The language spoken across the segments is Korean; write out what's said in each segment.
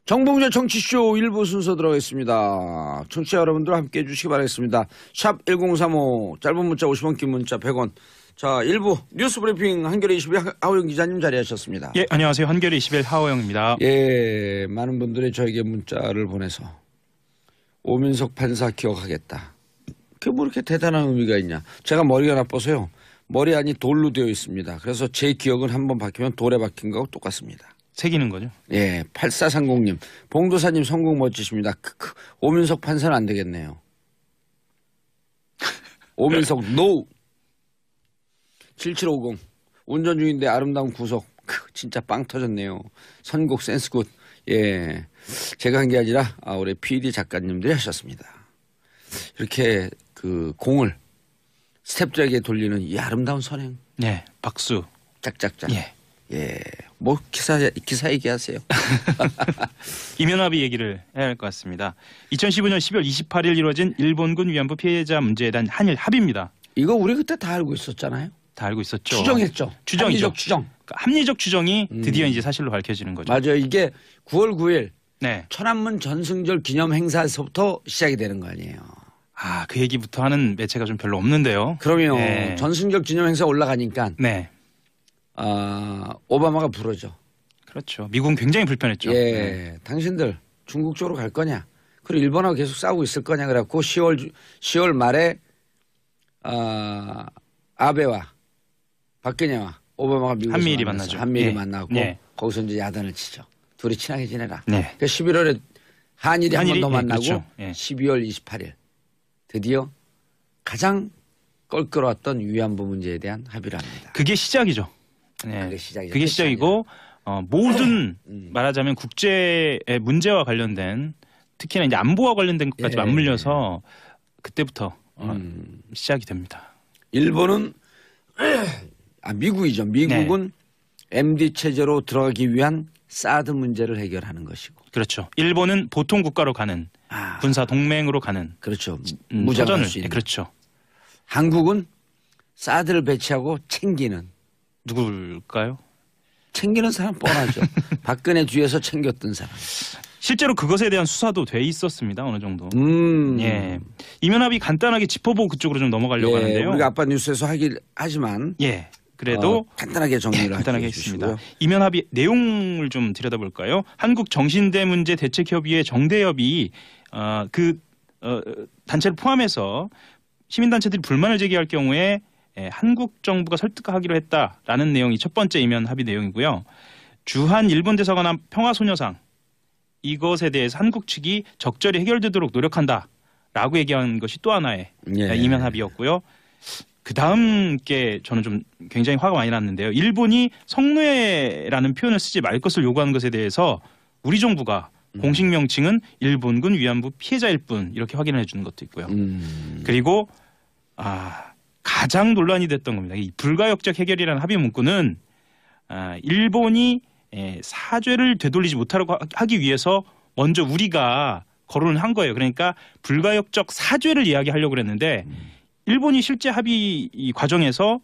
정봉재 정치쇼 1부 순서 들어가겠습니다. 청취자 여러분들 함께해 주시기 바라겠습니다. 샵 1035 짧은 문자 50원 긴 문자 100원. 자 1부 뉴스 브리핑 한겨레 21 하호영 기자님 자리하셨습니다. 예, 안녕하세요. 한겨레 21 하호영입니다. 예, 많은 분들이 저에게 문자를 보내서 오민석 판사 기억하겠다. 그게 뭐 이렇게 대단한 의미가 있냐. 제가 머리가 나빠서요. 머리 안이 돌로 되어 있습니다. 그래서 제 기억은 한번 박히면 돌에 박힌 거하고 똑같습니다. 새기는 거죠? 예, 8430님. 봉도사님 성공 멋지십니다. 크크. 오민석 판사는 안 되겠네요. 오민석 노. 7750. 운전 중인데 아름다운 구속. 진짜 빵 터졌네요. 선곡 센스 굿. 예. 제가 한 게 아니라 우리 PD 작가님들이 하셨습니다. 이렇게 그 공을 스텝들에게 돌리는 이 아름다운 선행. 네, 박수. 짝짝짝. 예. 예. 뭐 기사 얘기하세요. 이면합의 얘기를 해야 할 것 같습니다. 2015년 10월 28일 이루어진 일본군 위안부 피해자 문제에 대한 한일 합의입니다. 이거 우리 그때 다 알고 있었잖아요. 다 알고 있었죠. 추정했죠. 추정이죠. 합리적 추정. 그러니까 합리적 추정이 드디어 이제 사실로 밝혀지는 거죠. 맞아요. 이게 9월 9일 네. 천안문 전승절 기념 행사에서부터 시작이 되는 거 아니에요. 아, 그 얘기부터 하는 매체가 좀 별로 없는데요. 그러면 네. 전승절 기념 행사 올라가니까 네. 오바마가 부르죠. 그렇죠. 미국은 굉장히 불편했죠. 예, 네. 당신들 중국 쪽으로 갈 거냐? 그리고 일본하고 계속 싸우고 있을 거냐? 그래갖고 10월 말에 아베와 박근혜와 오바마가 미국에서 한미일이 만나죠. 한미일이 예. 만나고 예. 거기서 이제 야단을 치죠. 둘이 친하게 지내라. 네. 그러니까 11월에 한일이 한 번 더 만나고 그렇죠. 예. 12월 28일 드디어 가장 껄끄러웠던 위안부 문제에 대한 합의를 합니다. 그게 시작이죠. 네. 그게 시작이고 모든 말하자면 국제의 문제와 관련된 특히나 이제 안보와 관련된 것까지 맞물려서 그때부터 시작이 됩니다. 일본은 미국이죠. 미국은 MD 체제로 들어가기 위한 사드 문제를 해결하는 것이고. 그렇죠. 일본은 보통 국가로 가는 군사 동맹으로 가는. 그렇죠. 무장할 수 있는. 그렇죠. 한국은 사드를 배치하고 챙기는. 누굴까요? 챙기는 사람 뻔하죠. 박근혜 뒤에서 챙겼던 사람. 실제로 그것에 대한 수사도 돼 있었습니다. 어느 정도. 예. 이면합의 간단하게 짚어보고 그쪽으로 좀 넘어가려고 하는데요. 우리가 아빠 뉴스에서 하지만 예. 그래도 간단하게 정리를 간단하게 했습니다. 이면합의 내용을 좀 들여다볼까요? 한국정신대문제대책협의회 정대협이 단체를 포함해서 시민단체들이 불만을 제기할 경우에 한국 정부가 설득하기로 했다라는 내용이 첫 번째 이면 합의 내용이고요. 주한 일본 대사관 앞 평화소녀상 이것에 대해서 한국 측이 적절히 해결되도록 노력한다라고 얘기한 것이 또 하나의 이면 합의였고요. 그 다음 게 저는 좀 굉장히 화가 많이 났는데요. 일본이 성노예라는 표현을 쓰지 말 것을 요구하는 것에 대해서 우리 정부가 공식 명칭은 일본군 위안부 피해자일 뿐 이렇게 확인해 주는 것도 있고요. 그리고 가장 논란이 됐던 겁니다. 이 불가역적 해결이라는 합의 문구는 일본이 사죄를 되돌리지 못하려고 하기 위해서 먼저 우리가 거론을 한 거예요. 그러니까 불가역적 사죄를 이야기하려고 그랬는데 일본이 실제 합의 이 과정에서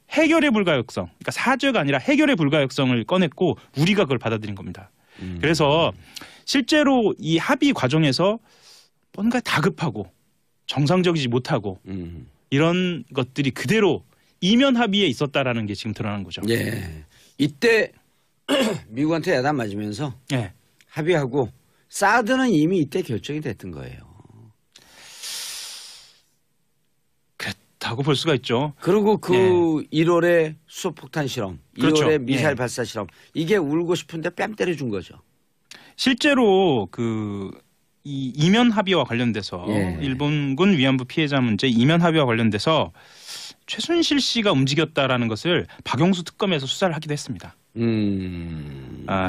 해결의 불가역성, 그러니까 사죄가 아니라 해결의 불가역성을 꺼냈고 우리가 그걸 받아들인 겁니다. 그래서 실제로 이 합의 과정에서 뭔가 다급하고 정상적이지 못하고 이런 것들이 그대로 이면 합의에 있었다라는 게 지금 드러난 거죠. 예. 이때 미국한테 야단 맞으면서 합의하고 사드는 이미 이때 결정이 됐던 거예요. 그렇다고 볼 수가 있죠. 그리고 1월에 수소폭탄 실험, 그렇죠. 2월에 미사일 발사 실험 이게 울고 싶은데 뺨 때려준 거죠. 실제로 이 이면 합의와 관련돼서 일본군 위안부 피해자 문제 이면 합의와 관련돼서 최순실 씨가 움직였다라는 것을 박영수 특검에서 수사를 하기도 했습니다.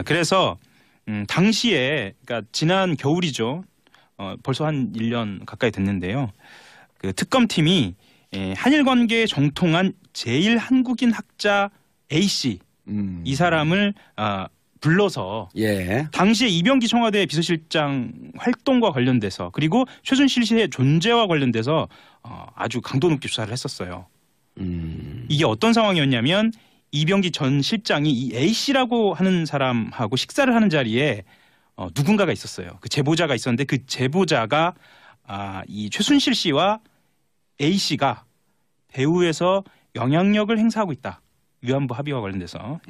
그래서 당시에 그러니까 지난 겨울이죠. 벌써 한 1년 가까이 됐는데요. 그 특검팀이 한일 관계에 정통한 제일 한국인 학자 A 씨 이 사람을 불러서 당시에 이병기 청와대 비서실장 활동과 관련돼서 그리고 최순실 씨의 존재와 관련돼서 아주 강도 높게 수사를 했었어요. 이게 어떤 상황이었냐면 이병기 전 실장이 이 A 씨라고 하는 사람하고 식사를 하는 자리에 누군가가 있었어요. 그 제보자가 있었는데 그 제보자가 이 최순실 씨와 A 씨가 배후에서 영향력을 행사하고 있다. 위안부 합의와 관련돼서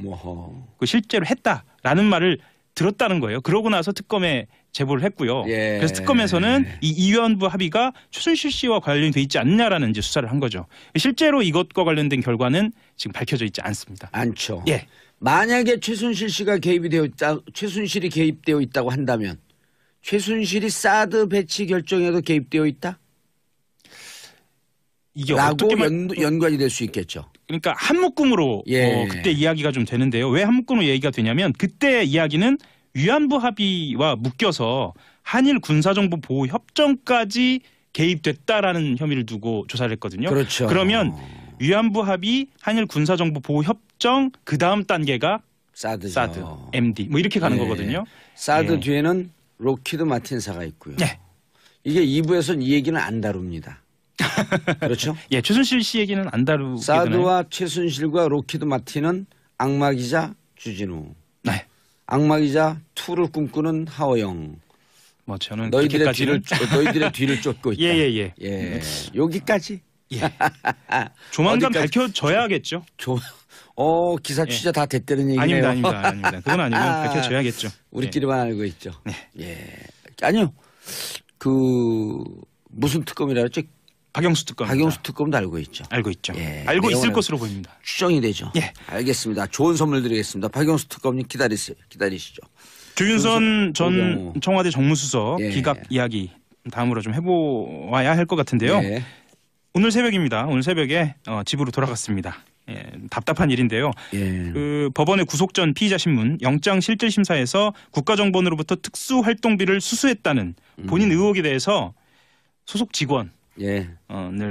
그 실제로 했다라는 말을 들었다는 거예요. 그러고 나서 특검에 제보를 했고요. 예. 그래서 특검에서는 이 위안부 합의가 최순실 씨와 관련이 돼 있지 않냐라는 이제 수사를 한 거죠. 실제로 이것과 관련된 결과는 지금 밝혀져 있지 않습니다. 않죠. 예. 만약에 최순실 씨가 개입이 되어 있다, 최순실이 개입되어 있다고 한다면 최순실이 사드 배치 결정에도 개입되어 있다? 이게 라고 어떻게 연관이 될 수 있겠죠. 그러니까 한 묶음으로 예. 그때 이야기가 좀 되는데요. 왜 한 묶음으로 얘기가 되냐면 그때 이야기는 위안부 합의와 묶여서 한일 군사정보 보호 협정까지 개입됐다라는 혐의를 두고 조사를 했거든요. 그렇죠. 그러면 위안부 합의, 한일 군사정보 보호 협정 그 다음 단계가 사드죠. 사드, MD 뭐 이렇게 가는 예. 거거든요. 사드 예. 뒤에는 로키드 마틴사가 있고요. 네. 이게 2부에서는 이 얘기는 안 다룹니다. 그렇죠? 예, 최순실 씨 얘기는 안 다루게 되나요? 사드와 최순실과 로키드 마틴은 악마기자 주진우, 네. 악마기자 2를 꿈꾸는 하호영. 뭐 저는 너희들의 그렇게까지는 너희들의 뒤를 쫓고 있다. 예. 여기까지. 예. 조만간 어디까지? 밝혀져야겠죠. 기사 취재 다 됐다는 얘기네요. 아닙니다. 그건 아니고요. 밝혀져야겠죠. 우리끼리만 알고 있죠. 네. 예. 아니요. 무슨 특검이라 했죠? 박영수 특검. 박영수 특검도 알고 있죠. 알고 있죠. 예. 알고 있을 내용을 것으로 보입니다. 추정이 되죠. 예. 알겠습니다. 좋은 선물 드리겠습니다. 박영수 특검님 기다리시죠. 조윤선 전 오병우. 청와대 정무수석 예. 기각 이야기 다음으로 좀 해보아야 할 것 같은데요. 예. 오늘 새벽입니다. 오늘 새벽에 집으로 돌아갔습니다. 예, 답답한 일인데요. 예. 그 법원의 구속 전 피의자 신문 영장실질심사에서 국가정보원으로부터 특수활동비를 수수했다는 본인 의혹에 대해서 소속 직원을 예.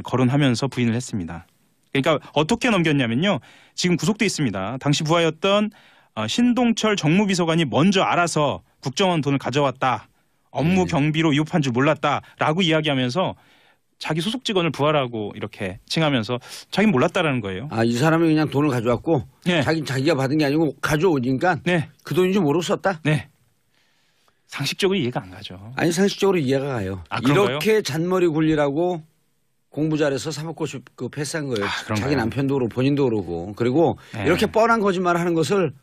거론하면서 부인을 했습니다. 그러니까 어떻게 넘겼냐면요. 지금 구속돼 있습니다. 당시 부하였던 신동철 정무비서관이 먼저 알아서 국정원 돈을 가져왔다. 업무 경비로 위협한 줄 몰랐다라고 이야기하면서 자기 소속 직원을 부하라고 이렇게 칭하면서 자기는 몰랐다라는 거예요. 이 사람이 그냥 돈을 가져왔고 네. 자기가 받은 게 아니고 가져오니까 네. 그 돈인지 모르고 썼다? 네. 상식적으로 이해가 안 가죠. 아니 상식적으로 이해가 가요. 그런가요? 이렇게 잔머리 굴리라고 공부 잘해서 사법고시 패스한 거예요. 그런가요? 자기 남편도 그러고 본인도 그러고. 그리고 네. 이렇게 뻔한 거짓말 하는 것을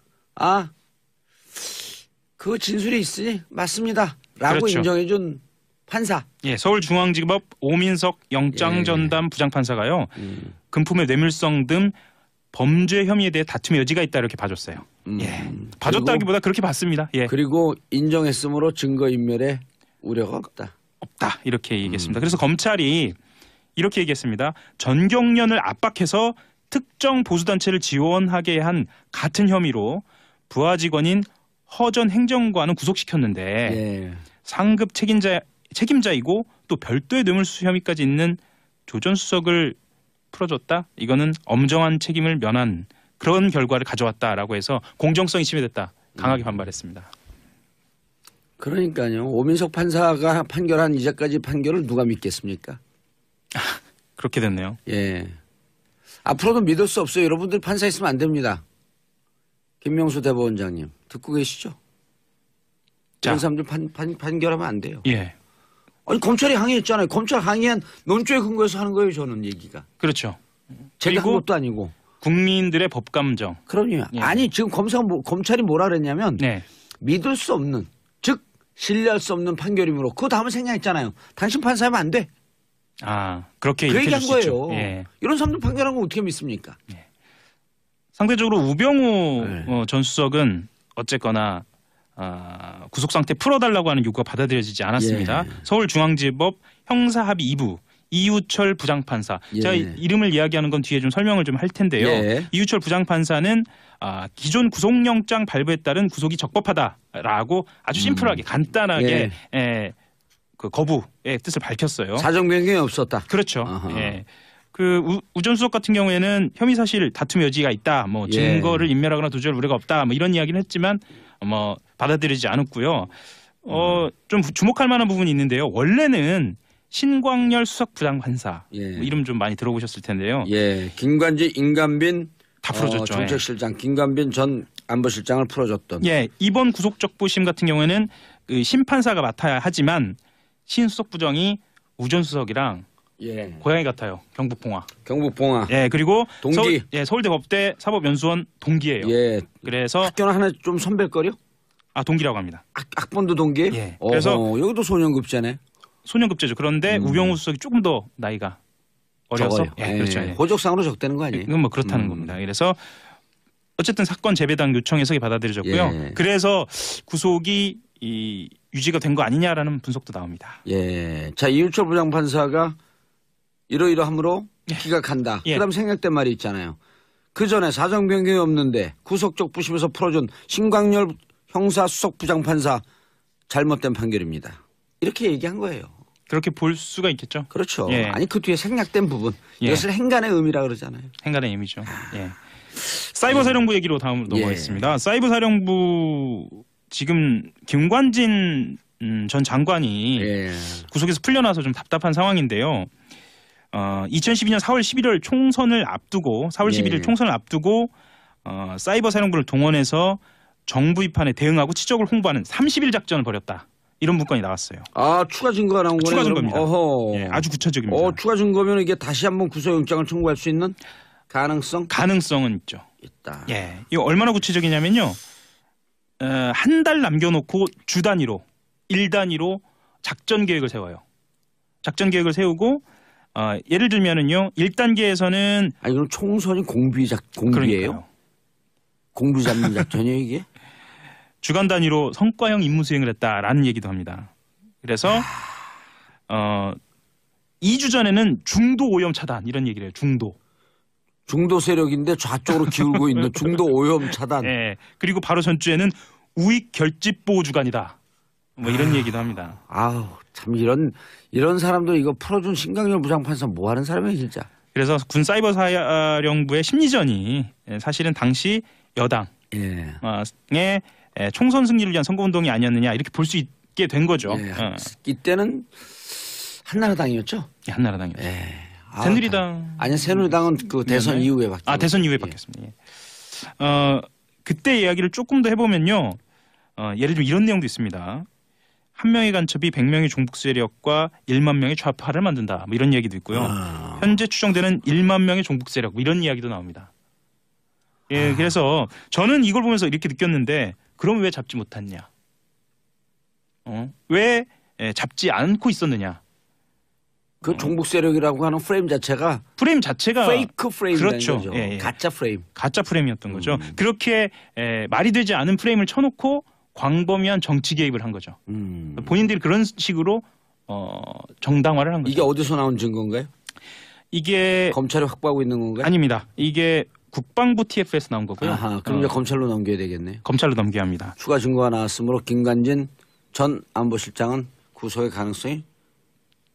그 진술이 있으니 맞습니다. 라고 그렇죠. 인정해준 판사. 예, 서울중앙지법 오민석 영장전담 부장판사가요. 금품의 뇌물성 등 범죄 혐의에 대해 다툼의 여지가 있다 이렇게 봐줬어요. 예, 봐줬다기보다 그렇게 봤습니다. 예, 그리고 인정했으므로 증거인멸에 우려가 없다. 없다 이렇게 얘기했습니다. 그래서 검찰이 이렇게 얘기했습니다. 전경련을 압박해서 특정 보수단체를 지원하게 한 같은 혐의로 부하 직원인 허 전 행정관은 구속시켰는데 예. 상급 책임자이고 또 별도의 뇌물수수 혐의까지 있는 조 전 수석을 풀어줬다? 이거는 엄정한 책임을 면한 그런 결과를 가져왔다라고 해서 공정성이 침해됐다. 강하게 반발했습니다. 그러니까요. 오민석 판사가 판결한 이제까지 판결을 누가 믿겠습니까? 그렇게 됐네요. 예. 앞으로도 믿을 수 없어요. 여러분들 판사 있으면 안 됩니다. 김명수 대법원장님 듣고 계시죠? 자. 이런 사람들 판결하면 안 돼요. 예, 아니 검찰이 항의했잖아요. 검찰 항의한 논조에 근거해서 하는 거예요. 저는 얘기가. 그렇죠. 제가 한 그리고 것도 아니고. 국민들의 법감정. 그럼요. 예. 아니 지금 검찰이 뭐라 그랬냐면 네, 믿을 수 없는 즉 신뢰할 수 없는 판결이므로 그 다음에 생략했잖아요. 당신 판사하면 안 돼. 그렇게 그 이렇게 얘기한 줄 수 있죠. 거예요. 예. 이런 사람들 판결한 거 어떻게 믿습니까? 상대적으로 우병우 네. 전 수석은 어쨌거나 구속 상태 풀어달라고 하는 요구가 받아들여지지 않았습니다. 예. 서울중앙지법 형사합의 2부 이우철 부장판사. 예. 제가 이름을 이야기하는 건 뒤에 좀 설명을 좀 할 텐데요. 예. 이우철 부장판사는 기존 구속영장 발부에 따른 구속이 적법하다라고 아주 심플하게 간단하게 그 거부의 뜻을 밝혔어요. 사정 변경이 없었다. 그렇죠. 아하. 예. 그 우 전 수석 같은 경우에는 혐의 사실 다툼 여지가 있다. 뭐 예. 증거를 인멸하거나 도주할 우려가 없다. 뭐 이런 이야기는 했지만 뭐 받아들이지 않았고요. 좀 주목할 만한 부분이 있는데요. 원래는 신광열 수석 부장판사 예. 뭐 이름 좀 많이 들어보셨을 텐데요. 예, 김관지, 임관빈 다 풀어줬죠. 정책실장 김관빈 전 안보실장을 풀어줬던. 예, 이번 구속적부심 같은 경우에는 그 심판사가 맡아야 하지만 신수석부정이 우전수석이랑 예. 고양이 같아요. 경북봉화. 경북봉화. 예, 그리고 동기. 서울대 법대 사법연수원 동기예요. 예. 그래서 학교는 하나 좀 선배거려? 동기라고 합니다. 학번도 동기? 예. 그래서 그래서 여기도 소년급제네. 소년급제죠. 그런데 우병우 수석이 조금 더 나이가 어려서 적어요. 예, 그렇죠. 예. 호적상으로 적대는 거 아니에요? 이건 뭐 그렇다는 겁니다. 그래서 어쨌든 사건 재배당 요청 해석이 받아들여졌고요. 예. 그래서 구속이 유지가 된 거 아니냐라는 분석도 나옵니다. 예. 자, 이유철 부장판사가 이러이러함으로 기각한다. 예. 그다음 생략된 말이 있잖아요. 그 전에 사정 변경이 없는데 구속적 부심에서 풀어준 신광열 형사수석부장판사 잘못된 판결입니다. 이렇게 얘기한 거예요. 그렇게 볼 수가 있겠죠. 그렇죠. 예. 아니 그 뒤에 생략된 부분. 예. 이것을 행간의 의미라 그러잖아요. 행간의 의미죠. 예. 사이버 사령부 얘기로 다음으로 넘어가겠습니다. 사이버 사령부 지금 김관진 전 장관이 예. 구속에서 풀려나서 좀 답답한 상황인데요. 2012년 4월 11일 총선을 앞두고 4월 11일 총선을 앞두고 사이버 사령부를 동원해서 정부 비판에 대응하고 치적을 홍보하는 30일 작전을 벌였다. 이런 문건이 나왔어요. 아, 추가 증거가 나온 거네요. 추가 증거입니다. 어허. 예, 아주 구체적입니다. 추가 증거면 이게 다시 한번 구속영장을 청구할 수 있는 가능성은 있죠. 있다. 예, 이거 얼마나 구체적이냐면요. 한 달 남겨놓고 주 단위로, 일 단위로 작전 계획을 세워요. 작전 계획을 세우고 예를 들면은요. 1단계에서는 아니 그럼 총선이 공비예요? 그러니까요. 공비 잡는 작전이에요 이게? 주간 단위로 성과형 임무 수행을 했다라는 얘기도 합니다. 그래서 2주 전에는 중도 오염 차단 이런 얘기를 해요. 중도 세력인데 좌쪽으로 기울고 있는 중도 오염 차단. 예. 그리고 바로 전주에는 우익 결집 보호 주간이다. 뭐 이런 얘기도 합니다. 아우 참 이런 사람도 이거 풀어준 신강렬 부장판사 뭐 하는 사람이에요 진짜. 그래서 군 사이버 사령부의 심리전이 사실은 당시 여당의 총선 승리를 위한 선거운동이 아니었느냐 이렇게 볼 수 있게 된 거죠. 예. 이때는 한나라당이었죠? 예, 한나라당이었죠. 예. 새누리당 아니 새누리당은 그 대선 이후에 바뀌었죠. 대선 이후에 바뀌었습니다. 예. 그때 이야기를 조금 더 해보면요. 예를 들면 이런 내용도 있습니다. 한 명의 간첩이 100명의 종북 세력과 1만 명의 좌파를 만든다. 뭐 이런 얘기도 있고요. 현재 추정되는 1만 명의 종북 세력 뭐 이런 이야기도 나옵니다. 예, 그래서 저는 이걸 보면서 이렇게 느꼈는데 그럼 왜 잡지 못했냐? 왜 잡지 않고 있었느냐? 그 종북 세력이라고 하는 프레임 자체가 페이크 프레임이라는 그렇죠. 거죠. 예, 예. 가짜 프레임. 가짜 프레임이었던 거죠. 그렇게 말이 되지 않은 프레임을 쳐놓고 광범위한 정치 개입을 한 거죠. 본인들이 그런 식으로 정당화를 한 거죠. 이게 어디서 나온 증거인가요? 이게 검찰이 확보하고 있는 건가요? 아닙니다. 이게 국방부 TF에서 나온 거고요. 아하, 그럼 이제 검찰로 넘겨야 되겠네. 검찰로 넘겨야 합니다. 추가 증거가 나왔으므로 김관진 전 안보실장은 구속의 가능성이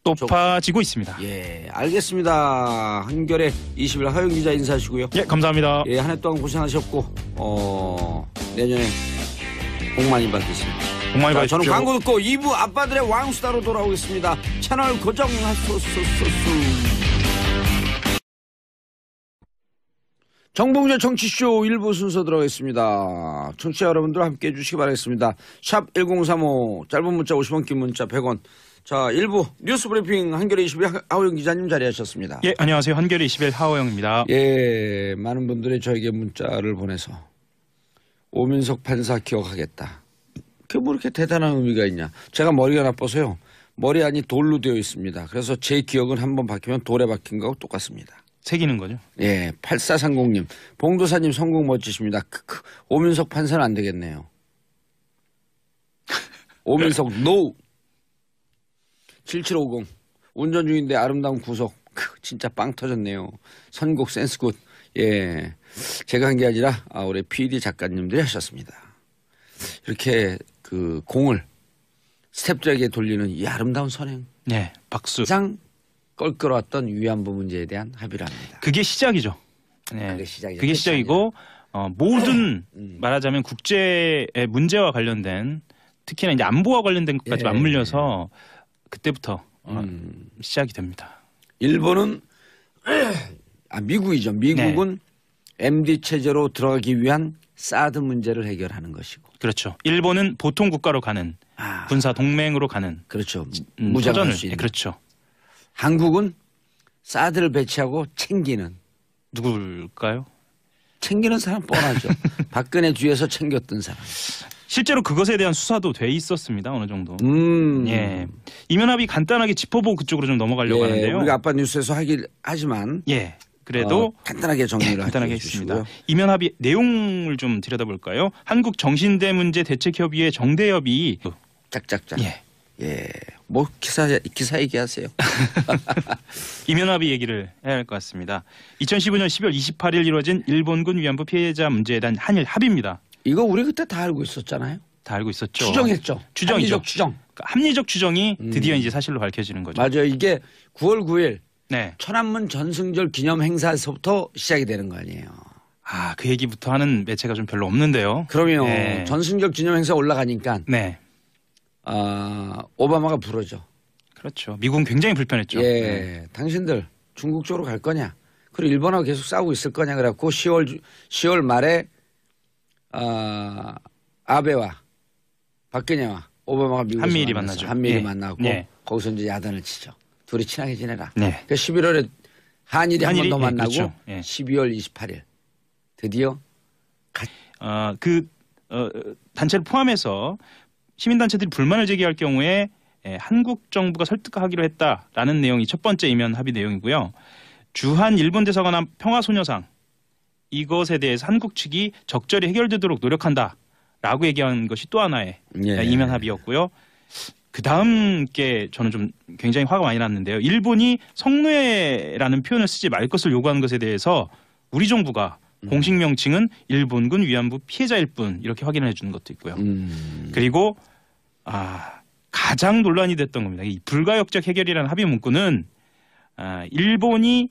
높아지고 있습니다. 예, 알겠습니다. 한겨레 20일 하영 기자 인사하시고요. 예, 감사합니다. 예, 한 해 동안 고생하셨고 내년에 복 많이 받으십니다. 복 많이 받으십시오. 저는 광고 듣고 2부 아빠들의 왕수다로 돌아오겠습니다. 채널 고정하소서. 정봉재 정치쇼 1부 순서 들어가겠습니다. 청취자 여러분들 함께해 주시기 바라겠습니다. 샵 1035 짧은 문자 50원 긴 문자 100원. 자 1부 뉴스 브리핑 한겨레 21 하호영 기자님 자리하셨습니다. 예, 안녕하세요. 한겨레 21 하호영입니다. 예, 많은 분들이 저에게 문자를 보내서 오민석 판사 기억하겠다. 그게 뭐 이렇게 대단한 의미가 있냐. 제가 머리가 나빠서요. 머리 안이 돌로 되어 있습니다. 그래서 제 기억은 한번 박히면 돌에 박힌 거하고 똑같습니다. 새기는 거죠. 예, 8430님. 봉도사님 성공 멋지십니다. 크크. 오민석 판사는 안 되겠네요. 오민석 노. 7750. 운전 중인데 아름다운 구속. 진짜 빵 터졌네요. 선곡 센스 굿. 예. 제가 한 게 아니라 우리 PD 작가님들이 하셨습니다. 이렇게 그 공을 스텝들에게 돌리는 이 아름다운 선행. 네, 박수. 가장 껄끄러웠던 위안부 문제에 대한 합의를 합니다. 그게 시작이죠. 네, 그게 시작이고 모든 말하자면 국제의 문제와 관련된 특히나 이제 안보와 관련된 것까지 맞물려서 그때부터 시작이 됩니다. 일본은 미국이죠. 미국은 MD 체제로 들어가기 위한 사드 문제를 해결하는 것이고. 그렇죠. 일본은 보통 국가로 가는 군사 동맹으로 가는 그렇죠. 무장할 도전을 수 있는. 그렇죠. 한국은 사드를 배치하고 챙기는. 누굴까요? 챙기는 사람 뻔하죠. 박근혜 뒤에서 챙겼던 사람. 실제로 그것에 대한 수사도 돼 있었습니다. 어느 정도. 예. 이면 합의 간단하게 짚어보고 그쪽으로 좀 넘어가려고 예, 하는데요. 우리가 아빠 뉴스에서 하긴 하지만 예. 그래도 간단하게 정리를 간단하게 해주시고요. 했습니다. 이면 합의 내용을 좀 들여다볼까요? 한국 정신대 문제 대책협의회 정대협의. 짝짝짝. 예. 예. 뭐 기사 얘기하세요. 이면 합의 얘기를 해야 할 것 같습니다. 2015년 10월 28일 이루어진 일본군 위안부 피해자 문제에 대한 한일 합의입니다. 이거 우리 그때 다 알고 있었잖아요. 다 알고 있었죠. 추정했죠. 추정이죠. 합리적 추정. 그러니까 합리적 추정이 드디어 이제 사실로 밝혀지는 거죠. 맞아요. 이게 9월 9일 네. 천안문 전승절 기념 행사에서부터 시작이 되는 거 아니에요. 아, 그 얘기부터 하는 매체가 좀 별로 없는데요. 그러면 네. 전승절 기념 행사 올라가니까 네. 오바마가 부르죠. 그렇죠. 미국은 굉장히 불편했죠. 예, 네. 당신들 중국 쪽으로 갈 거냐? 그리고 일본하고 계속 싸우고 있을 거냐? 그래갖고 10월 말에 아베와 박근혜와 오바마가 미국에서 한미일이 만나서 만나죠. 한미일이 예. 만나고 예. 거기서 이제 야단을 치죠. 둘이 친하게 지내라. 네. 그 11월에 한일이 한 번 더 예, 만나고 그렇죠. 예. 12월 28일 드디어 단체를 포함해서 시민단체들이 불만을 제기할 경우에 한국 정부가 설득하기로 했다라는 내용이 첫 번째 이면 합의 내용이고요. 주한 일본 대사관 앞 평화소녀상 이것에 대해서 한국 측이 적절히 해결되도록 노력한다라고 얘기한 것이 또 하나의 예. 이면 합의였고요. 그 다음 게 저는 좀 굉장히 화가 많이 났는데요. 일본이 성노예라는 표현을 쓰지 말 것을 요구하는 것에 대해서 우리 정부가 공식 명칭은 일본군 위안부 피해자일 뿐 이렇게 확인을 해주는 것도 있고요. 그리고 가장 논란이 됐던 겁니다. 이 불가역적 해결이라는 합의 문구는 일본이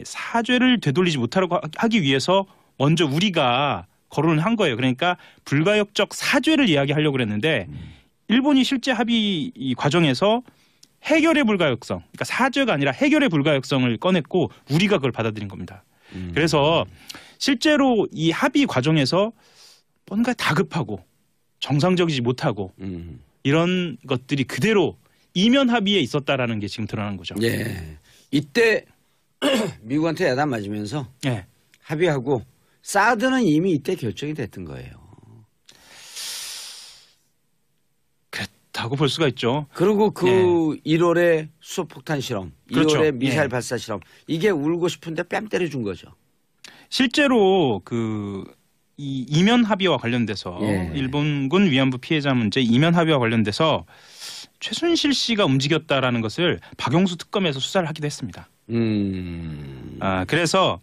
사죄를 되돌리지 못하려고 하기 위해서 먼저 우리가 거론을 한 거예요. 그러니까 불가역적 사죄를 이야기하려고 그랬는데 일본이 실제 합의 이 과정에서 해결의 불가역성, 그러니까 사죄가 아니라 해결의 불가역성을 꺼냈고 우리가 그걸 받아들인 겁니다. 그래서 실제로 이 합의 과정에서 뭔가 다급하고 정상적이지 못하고 이런 것들이 그대로 이면 합의에 있었다라는 게 지금 드러난 거죠. 예. 이때 미국한테 야단 맞으면서 예. 합의하고 사드는 이미 이때 결정이 됐던 거예요. 그렇다고 볼 수가 있죠. 그리고 그 예. 1월에 수소폭탄 실험, 그렇죠. 2월에 미사일 예. 발사 실험 이게 울고 싶은데 뺨 때려준 거죠. 실제로 이 이면 합의와 관련돼서 예. 일본군 위안부 피해자 문제 이면 합의와 관련돼서 최순실 씨가 움직였다라는 것을 박영수 특검에서 수사를 하기도 했습니다. 그래서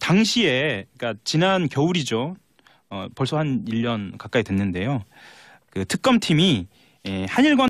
당시에 그러니까 지난 겨울이죠. 벌써 한 1년 가까이 됐는데요. 그 특검팀이 한일 관